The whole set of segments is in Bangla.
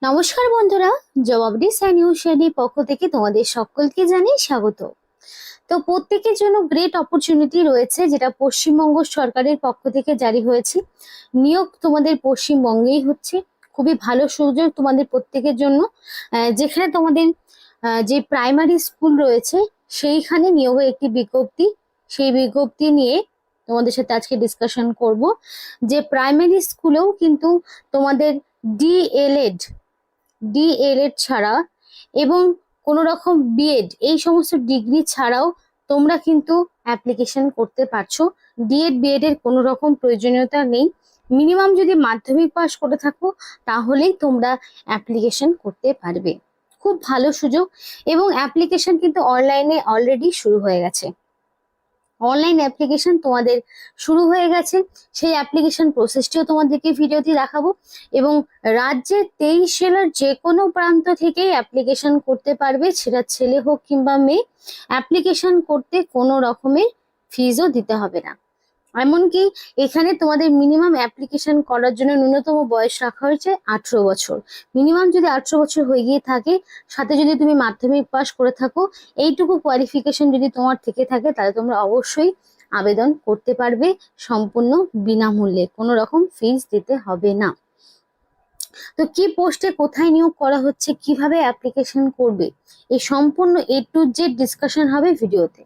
নমস্কার বন্ধুরা, জবাবদি সানিউশানি পক্ষ থেকে তোমাদের সকলকে জানাই স্বাগত। তো প্রত্যেকের জন্য গ্রেট অপরচুনিটি রয়েছে, যেটা পশ্চিমবঙ্গ সরকারের পক্ষ থেকে জারি হয়েছে। নিয়োগ তোমাদের পশ্চিমবঙ্গেই হচ্ছে। খুবই ভালো সুযোগ তোমাদের প্রত্যেকের জন্য। যেখানে তোমাদের যে প্রাইমারি স্কুল রয়েছে সেইখানে নিয়োগের একটি বিজ্ঞপ্তি, সেই বিজ্ঞপ্তি নিয়ে তোমাদের সাথে আজকে ডিসকাশন করব। যে প্রাইমারি স্কুলেও কিন্তু তোমাদের ডিএলএড ডিএলএড ছাড়া এবং কোনো রকম বিএড এই সমস্ত ডিগ্রি ছাড়াও তোমরা কিন্তু অ্যাপ্লিকেশন করতে পারছো। ডিএড বিএড এর কোনো রকম প্রয়োজনীয়তা নেই। মিনিমাম যদি মাধ্যমিক পাস করে থাকো তাহলেই তোমরা অ্যাপ্লিকেশন করতে পারবে। খুব ভালো সুযোগ, এবং অ্যাপ্লিকেশন কিন্তু অনলাইনে অলরেডি শুরু হয়ে গেছে। অনলাইন অ্যাপ্লিকেশন তোমাদের শুরু হয়ে গেছে। সেই অ্যাপ্লিকেশন প্রসেসটিও তোমাদেরকে ভিডিওতে দেখাবো, এবং রাজ্যের 23 জেলার যে কোনো প্রান্ত থেকেই অ্যাপ্লিকেশন করতে পারবে, সেটা ছেলে হোক কিংবা মেয়ে। অ্যাপ্লিকেশন করতে কোনো রকমের ফিজও দিতে হবে না। এমনকি এখানে তোমাদের মিনিমাম অ্যাপ্লিকেশন করার জন্য ন্যূনতম বয়স রাখা হয়েছে 18 বছর। মিনিমাম যদি 18 বছর হয়ে গিয়ে থাকে, সাথে যদি তুমি মাধ্যমিক পাস করে থাকো, এইটুকু কোয়ালিফিকেশন যদি তোমার থেকে থাকে, তাহলে তোমরা অবশ্যই আবেদন করতে পারবে সম্পূর্ণ বিনামূল্যে, কোনো রকম ফিজ দিতে হবে না। তো কি পোস্টে কোথায় নিয়োগ করা হচ্ছে, কিভাবে অ্যাপ্লিকেশন করবে, এই সম্পূর্ণ A to Z ডিসকাশন হবে ভিডিওতে।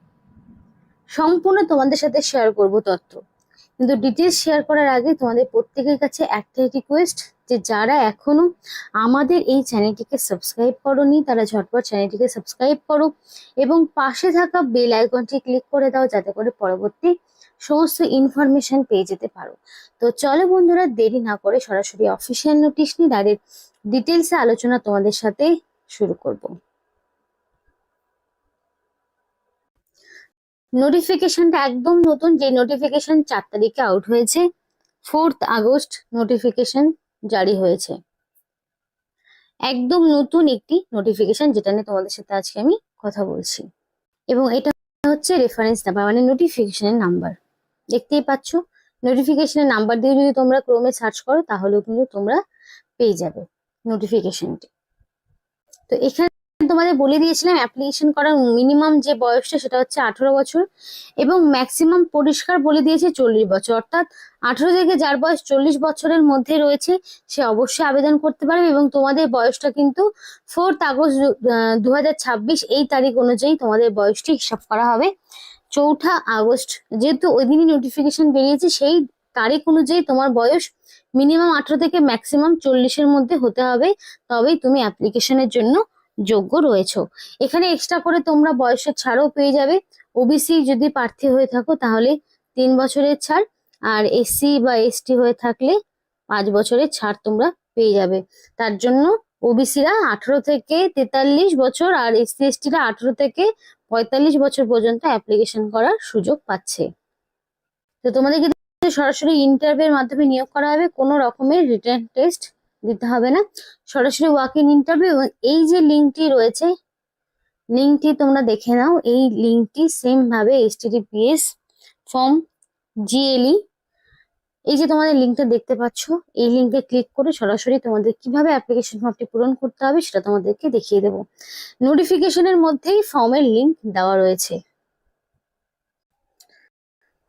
সম্পূর্ণ তোমাদের সাথে শেয়ার করব তথ্য, কিন্তু ডিটেলস শেয়ার করার আগে তোমাদের প্রত্যেকের কাছে একটাই রিকোয়েস্ট, যে যারা এখনো আমাদের এই চ্যানেলটিকে সাবস্ক্রাইব করোনি তারা ঝটপট চ্যানেলটিকে সাবস্ক্রাইব করো, এবং পাশে থাকা বেল আইকনটি ক্লিক করে দাও, যাতে করে পরবর্তী সমস্ত ইনফরমেশন পেয়ে যেতে পারো। তো চলো বন্ধুরা, দেরি না করে সরাসরি অফিসিয়াল নোটিশ নিয়ে ডাইরেক্ট ডিটেলসে আলোচনা তোমাদের সাথে শুরু করব। নোটিফিকেশনটা একদম নতুন, যে নোটিফিকেশন 4 তারিখে আউট হয়েছে। 4 আগস্ট নোটিফিকেশন জারি হয়েছে। একদম নতুন একটি নোটিফিকেশন, যেটা নিয়ে তোমাদের সাথে আজকে আমি কথা বলছি। এবং এটা হচ্ছে রেফারেন্স নাম্বার, মানে নোটিফিকেশনের নাম্বার। দেখতেই পাচ্ছ, নোটিফিকেশনের নাম্বার দিয়ে যদি তোমরা ক্রোমে সার্চ করো তাহলেও কিন্তু তোমরা পেয়ে যাবে নোটিফিকেশনটি। তো এখানে তোমাদের বলে দিয়েছিলাম অ্যাপ্লিকেশন করার মিনিমাম যে বয়সটা সেটা হচ্ছে 18 বছর, এবং ম্যাক্সিমাম পরিষ্কার বলে দিয়েছে 40 বছর। অর্থাৎ 18 থেকে যার বয়স 40 বছরের মধ্যে রয়েছে সে অবশ্যই আবেদন করতে পারবে। এবং তোমাদের বয়সটা কিন্তু 4 আগস্ট 2026 এই তারিখ অনুযায়ী তোমাদের বয়সটি হিসাব করা হবে। 4 আগস্ট যেহেতু ওই দিনই নোটিফিকেশন বেরিয়েছে, সেই তারিখ অনুযায়ী তোমার বয়স মিনিমাম 18 থেকে ম্যাক্সিমাম 40-এর মধ্যে হতে হবে, তবেই তুমি অ্যাপ্লিকেশনের জন্য যোগ্য রয়েছে। এখানে এক্সট্রা করে তোমরা বয়সের ছাড়ও পেয়ে যাবে। ওবিসি যদি প্রার্থী হয়ে থাকো তাহলে 3 বছরের ছাড়, আর এসসি বা এসটি হয়ে থাকলে 5 বছরের ছাড় তোমরা পেয়ে যাবে। তার জন্য ওবিসিরা 18 থেকে 43 বছর আর এসসি এসটিরা 18 থেকে 45 বছর পর্যন্ত অ্যাপ্লিকেশন করার সুযোগ পাচ্ছে। তো তোমাদের কিন্তু সরাসরি ইন্টারভিউর মাধ্যমে নিয়োগ করা হবে, কোনো রকমের রিটেন টেস্ট দিতে হবে না, সরাসরি ওয়াক ইন ইন্টারভিউ। এই যে লিঙ্কটি রয়েছে, লিঙ্কটি তোমরা দেখে নাও। এই লিঙ্কটি সেম ভাবে https ফর্ম GLE, এই যে তোমাদের লিঙ্কটা দেখতে পাচ্ছ, এই লিঙ্কে ক্লিক করে সরাসরি তোমাদের কিভাবে অ্যাপ্লিকেশন ফর্মটি পূরণ করতে হবে সেটা তোমাদেরকে দেখিয়ে দেবো। নোটিফিকেশনের মধ্যেই ফর্মের লিঙ্ক দেওয়া রয়েছে।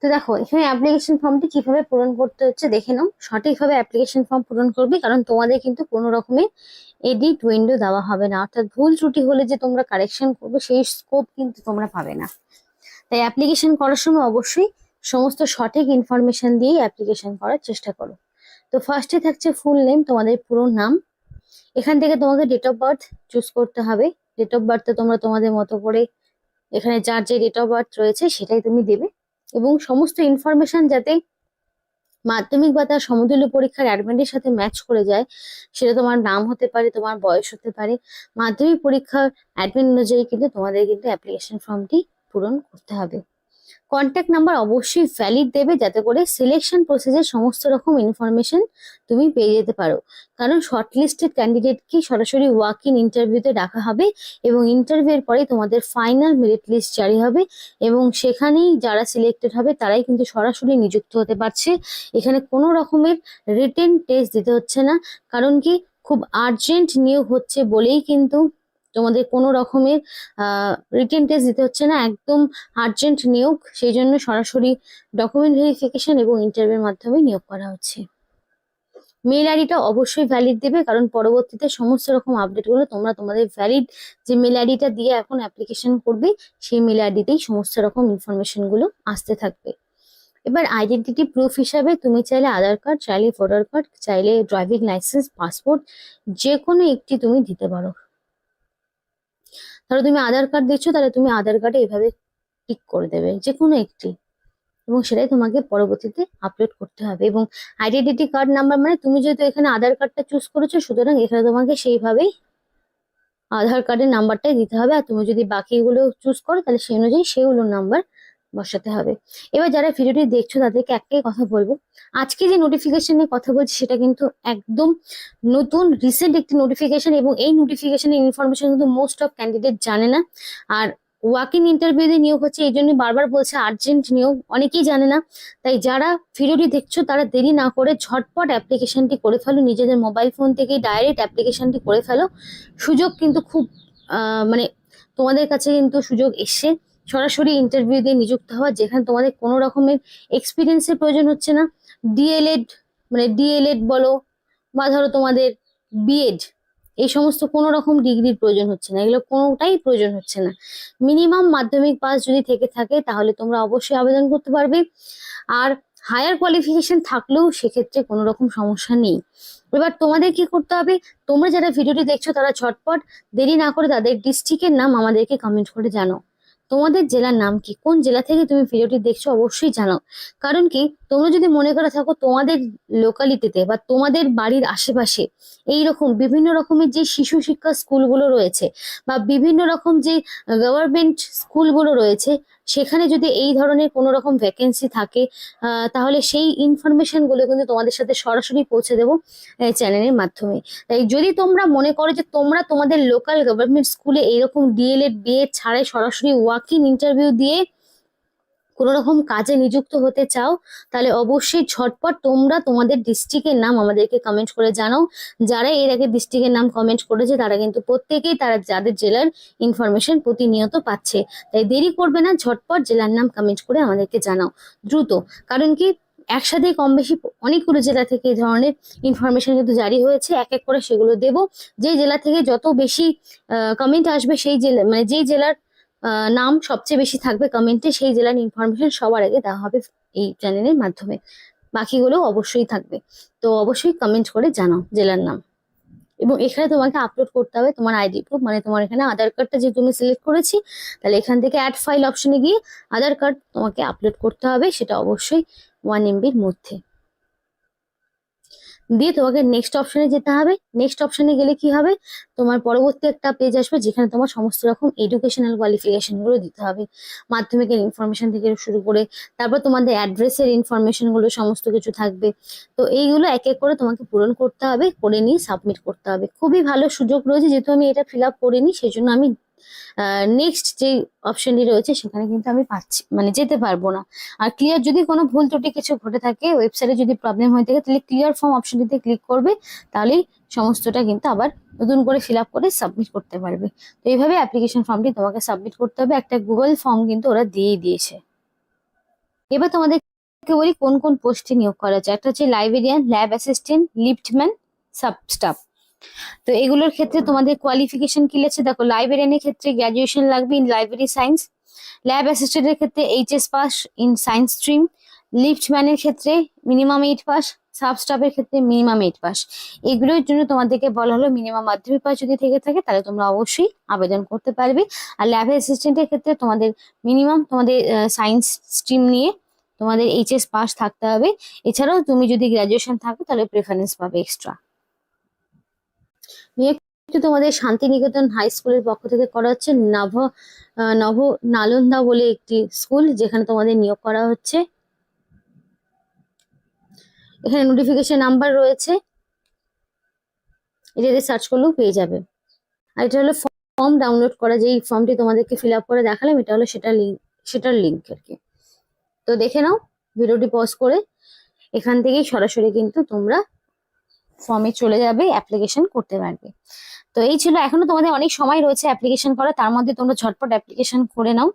তো দেখো, এখানে অ্যাপ্লিকেশন ফর্মটি কিভাবে পূরণ করতে হচ্ছে দেখে নাও। সঠিকভাবে অ্যাপ্লিকেশন ফর্ম পূরণ করবে, কারণ তোমাদের কিন্তু কোনো রকমের এডিট উইন্ডো দেওয়া হবে না। অর্থাৎ ভুল ত্রুটি হলে যে তোমরা কারেকশন করবে সেই স্কোপ কিন্তু তোমরা পাবে না। তাই অ্যাপ্লিকেশন করার সময় অবশ্যই সমস্ত সঠিক ইনফরমেশন দিয়ে অ্যাপ্লিকেশন করার চেষ্টা করো। তো ফার্স্টে থাকছে ফুল নেম, তোমাদের পুরো নাম। এখান থেকে তোমাকে ডেট অফ বার্থ চুজ করতে হবে। ডেট অফ বার্থে তোমরা তোমাদের মতো করে এখানে যার যে ডেট অফ বার্থ রয়েছে সেটাই তুমি দেবে, এবং সমস্ত ইনফরমেশন যাতে মাধ্যমিক বা তার সমতুল্য পরীক্ষার অ্যাডমিটের সাথে ম্যাচ করে যায়। সেটা তোমার নাম হতে পারে, তোমার বয়স হতে পারে। মাধ্যমিক পরীক্ষার অ্যাডমিট অনুযায়ী কিন্তু তোমাদের কিন্তু অ্যাপ্লিকেশন ফর্মটি পূরণ করতে হবে। কন্ট্যাক্ট নাম্বার অবশ্যই ভ্যালিড দেবে, যাতে করে সিলেকশন প্রসেসের সমস্ত রকম ইনফরমেশন তুমি পেয়ে যেতে পারো। কারণ শর্টলিস্টেড ক্যান্ডিডেটকে সরাসরি ওয়াক ইন ইন্টারভিউতে ডাকা হবে, এবং ইন্টারভিউর পরে তোমাদের ফাইনাল মেরিট লিস্ট জারি হবে, এবং সেখানেই যারা সিলেক্টেড হবে তারাই কিন্তু সরাসরি নিযুক্ত হতে পারছে। এখানে কোনো রকমের রিটেন টেস্ট দিতে হচ্ছে না। কারণ কি, খুব আর্জেন্ট নিয়োগ হচ্ছে বলেই কিন্তু তোমাদের কোনো রকমের রিটেন টেস্ট দিতে হচ্ছে না, একদম আর্জেন্ট নিয়োগ, সেই জন্য সরাসরি ডকুমেন্ট ভেরিফিকেশন এবং ইন্টারভিউর মাধ্যমে নিয়োগ করা হচ্ছে। মেল আইডিটা অবশ্যই ভ্যালিড দেবে, কারণ পরবর্তীতে সমস্ত রকম আপডেটগুলো তোমরা তোমাদের ভ্যালিড যে মেল আইডিটা দিয়ে এখন অ্যাপ্লিকেশন করবে সেই মেল আইডিতেই সমস্ত রকম ইনফরমেশন গুলো আসতে থাকবে। এবার আইডেন্টিটি প্রুফ হিসাবে তুমি চাইলে আধার কার্ড, চাইলে ভোটার কার্ড, চাইলে ড্রাইভিং লাইসেন্স, পাসপোর্ট, যে কোনো একটি তুমি দিতে পারো। ধরো তুমি আধার কার্ড দিচ্ছ, তাহলে তুমি আধার কার্ডে এভাবে টিক করে দেবে যে কোনো একটি, এবং সেটাই তোমাকে পরবর্তীতে আপলোড করতে হবে। এবং আইডেন্টিটি কার্ড নাম্বার মানে তুমি যেহেতু এখানে আধার কার্ডটা চুজ করেছো, সুতরাং এখানে তোমাকে সেইভাবেই আধার কার্ডের নাম্বারটাই দিতে হবে। আর তুমি যদি বাকিগুলো চুজ করো তাহলে সেই অনুযায়ী সেগুলোর নাম্বার বসাতে হবে। এবার যারা ভিডিওটি দেখছো তাদেরকে একটাই কথা বলবো, আজকে যে নোটিফিকেশনের কথা বলছি সেটা কিন্তু একদম নতুন রিসেন্ট একটি নোটিফিকেশন, এবং এই নোটিফিকেশনের ইনফরমেশন কিন্তু মোস্ট অফ ক্যান্ডিডেট জানে না। আর ওয়াক ইন ইন্টারভিউতে নিয়োগ হচ্ছে, এই জন্য বারবার বলছে আর্জেন্ট নিয়োগ, অনেকেই জানে না। তাই যারা ভিডিওটি দেখছো তারা দেরি না করে ঝটপট অ্যাপ্লিকেশনটি করে ফেলো, নিজেদের মোবাইল ফোন থেকেই ডাইরেক্ট অ্যাপ্লিকেশনটি করে ফেলো। সুযোগ কিন্তু খুব মানে তোমাদের কাছে কিন্তু সুযোগ এসছে সরাসরি ইন্টারভিউ দিয়ে নিযুক্ত হওয়া, যেখানে তোমাদের কোনো রকমের এক্সপিরিয়েন্সের প্রয়োজন হচ্ছে না। ডিএলএড মানে ডিএলএড বলো, বা ধরো তোমাদের বিএড, এই সমস্ত কোনো রকম ডিগ্রির প্রয়োজন হচ্ছে না, এগুলো কোনোটাই প্রয়োজন হচ্ছে না। মিনিমাম মাধ্যমিক পাস যদি থেকে থাকে তাহলে তোমরা অবশ্যই আবেদন করতে পারবে। আর হায়ার কোয়ালিফিকেশন থাকলেও সেক্ষেত্রে কোনো রকম সমস্যা নেই। এবার তোমাদের কি করতে হবে, তোমরা যারা ভিডিওটি দেখছো তারা ঝটপট দেরি না করে তাদের ডিস্ট্রিক্টের নাম আমাদেরকে কমেন্ট করে জানাও। তোমাদের জেলার নাম কি, কোন জেলা থেকে তুমি ভিডিওটি দেখছো অবশ্যই জানাও। কারণ কি, তোমরা যদি মনে করে থাকো তোমাদের লোকালিটিতে বা তোমাদের বাড়ির আশেপাশে এইরকম বিভিন্ন রকমের যে শিশু শিক্ষা স্কুলগুলো রয়েছে বা বিভিন্ন রকম যে গভর্নমেন্ট স্কুলগুলো রয়েছে, সেখানে যদি এই ধরনের কোনো রকম ভ্যাকেন্সি থাকে, তাহলে সেই ইনফরমেশন গুলো কিন্তু তোমাদের সাথে সরাসরি পৌঁছে দেবো চ্যানেলের মাধ্যমে। তাই যদি তোমরা মনে করো যে তোমরা তোমাদের লোকাল গভর্নমেন্ট স্কুলে এইরকম ডিএলএড বিএড ছাড়াই সরাসরি ওয়াক ইন ইন্টারভিউ দিয়ে কোনো রকম কাজে নিযুক্ত হতে চাও, তাহলে অবশ্যই ঝটপট তোমরা তোমাদের ডিস্ট্রিক্টের নাম আমাদেরকে কমেন্ট করে জানাও। যারা এর আগে ডিস্ট্রিক্টের নাম কমেন্ট করেছে তারা কিন্তু প্রত্যেকেই তারা যাদের জেলার ইনফরমেশন প্রতিনিয়ত পাচ্ছে। তাই দেরি করবে না, ঝটপট জেলার নাম কমেন্ট করে আমাদেরকে জানাও দ্রুত। কারণ কি, একসাথে কম বেশি অনেকগুলো জেলা থেকে এই ধরনের ইনফরমেশন কিন্তু জারি হয়েছে, এক এক করে সেগুলো দেব। যে জেলা থেকে যত বেশি কমেন্ট আসবে, সেই জেলা মানে যেই জেলার নাম সবচেয়ে বেশি থাকবে কমেন্টে, সেই জেলার ইনফরমেশন সবার আগে দেওয়া হবে এই চ্যানেলের মাধ্যমে। বাকিগুলো অবশ্যই থাকবে, তো অবশ্যই কমেন্ট করে জানাও জেলার নাম। এবং এখানে তোমাকে আপলোড করতে হবে তোমার আইডি প্রুফ, মানে তোমার এখানে আধার কার্ডটা যে তুমি সিলেক্ট করেছি, তাহলে এখান থেকে অ্যাড ফাইল অপশনে গিয়ে আধার কার্ড তোমাকে আপলোড করতে হবে, সেটা অবশ্যই 1 MBর মধ্যে। দিয়ে তোমাকে নেক্সট অপশনে যেতে হবে। নেক্সট অপশনে গেলে কি হবে, তোমার পরবর্তী একটা পেজ আসবে যেখানে তোমার সমস্ত রকম এডুকেশনাল কোয়ালিফিকেশন গুলো দিতে হবে, মাধ্যমিকের ইনফরমেশন থেকে শুরু করে, তারপর তোমাদের অ্যাড্রেসের ইনফরমেশন গুলো সমস্ত কিছু থাকবে। তো এইগুলো এক এক করে তোমাকে পূরণ করতে হবে, করে নিয়ে সাবমিট করতে হবে। খুবই ভালো সুযোগ রয়েছে, যেহেতু আমি এটা ফিল আপ করিনি সেই জন্য আমি নেক্সট যে অপশনটি রয়েছে সেখানে কিন্তু আমি পাচ্ছি মানে যেতে পারবো না। আর ক্লিয়ার, যদি কোনো ভুল ত্রুটি কিছু ঘটে থাকে, ওয়েবসাইটে যদি প্রবলেম হয়ে থাকে, তাহলে ক্লিয়ার ফর্ম অপশনটিতে ক্লিক করবে, তাহলেই সমস্তটা কিন্তু আবার নতুন করে ফিল আপ করে সাবমিট করতে পারবে। তো এইভাবে অ্যাপ্লিকেশন ফর্মটি তোমাকে সাবমিট করতে হবে, একটা গুগল ফর্ম কিন্তু ওরা দিয়েই দিয়েছে। এবার তোমাদেরকে বলি কোন কোন পোস্টে নিয়োগ করা হচ্ছে। একটা হচ্ছে librarian, lab assistant, liftman, sub staff. তো এগুলোর ক্ষেত্রে তোমাদের কোয়ালিফিকেশন কি লাগছে দেখো, লাইব্রেরিয়ানের ক্ষেত্রে গ্র্যাজুয়েশন লাগবে ইন লাইব্রেরি সায়েন্স, ল্যাব অ্যাসিস্ট্যান্টের ক্ষেত্রে HS pass in science stream, লিফটম্যানের ক্ষেত্রে মিনিমাম 8 পাস, সাব স্টাফের ক্ষেত্রে মিনিমাম 8 পাস। এগুলোর জন্য তোমাদেরকে বলা হলো মিনিমাম মাধ্যমিক পাস যদি থেকে থাকে তাহলে তোমরা অবশ্যই আবেদন করতে পারবে। আর ল্যাব অ্যাসিস্ট্যান্টের ক্ষেত্রে তোমাদের মিনিমাম তোমাদের সায়েন্স স্ট্রিম নিয়ে তোমাদের এইচএস পাস থাকতে হবে। এছাড়াও তুমি যদি গ্র্যাজুয়েশন থাকে তাহলে প্রেফারেন্স পাবে এক্সট্রা। নিয়োগটি তোমাদের শান্তিনিকেতন হাই স্কুলের পক্ষ থেকে করা হচ্ছে। নভ নালন্দা বলে একটি স্কুল, যেখানে তোমাদের নিয়োগ করা হচ্ছে। এখানে নোটিফিকেশন নাম্বার রয়েছে, এটাতে সার্চ করলেও পেয়ে যাবে। আর এটা হলো ফর্ম ডাউনলোড করা, যেই ফর্মটি তোমাদেরকে ফিল আপ করে দেখালাম, এটা হলো সেটার লিঙ্ক আর কি। তো দেখে নাও ভিডিওটি পজ করে, এখান থেকেই সরাসরি কিন্তু তোমরা ফর্মে চলে যাবে, অ্যাপ্লিকেশন করতে পারবে। তো এই ছিল, এখনো তোমাদের অনেক সময় রয়েছে অ্যাপ্লিকেশন করা, তার মধ্যে তোমরা ঝটপট অ্যাপ্লিকেশন করে নাও।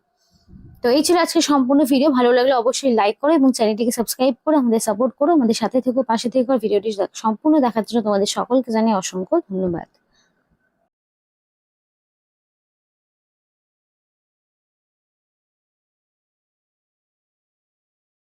তো এই ছিল আজকে সম্পূর্ণ ভিডিও। ভালো লাগলে অবশ্যই লাইক করো এবং চ্যানেলটিকে সাবস্ক্রাইব করে আমাদের সাপোর্ট করো, আমাদের সাথে থেকো, পাশে থেকো। ভিডিওটি সম্পূর্ণ দেখার জন্য তোমাদের সকলকে জানাই অসংখ্য ধন্যবাদ।